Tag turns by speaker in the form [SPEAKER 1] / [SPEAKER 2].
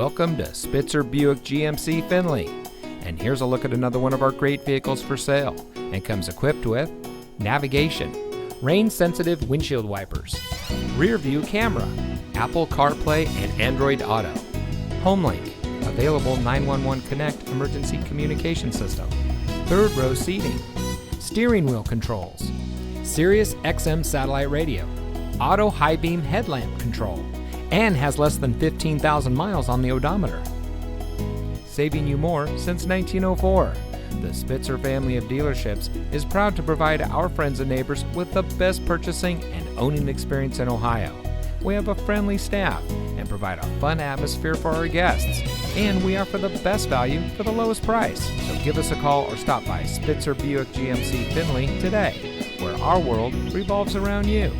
[SPEAKER 1] Welcome to Spitzer Buick GMC Findlay. And here's a look at another one of our great vehicles for sale, and comes equipped with navigation, rain-sensitive windshield wipers, rear view camera, Apple CarPlay and Android Auto, HomeLink, available 911 Connect emergency communication system, third row seating, steering wheel controls, Sirius XM satellite radio, auto high beam headlamp control, and has less than 15,000 miles on the odometer. Saving you more since 1904. The Spitzer family of dealerships is proud to provide our friends and neighbors with the best purchasing and owning experience in Ohio. We have a friendly staff and provide a fun atmosphere for our guests. And we offer the best value for the lowest price. So give us a call or stop by Spitzer Buick GMC Findlay today, where our world revolves around you.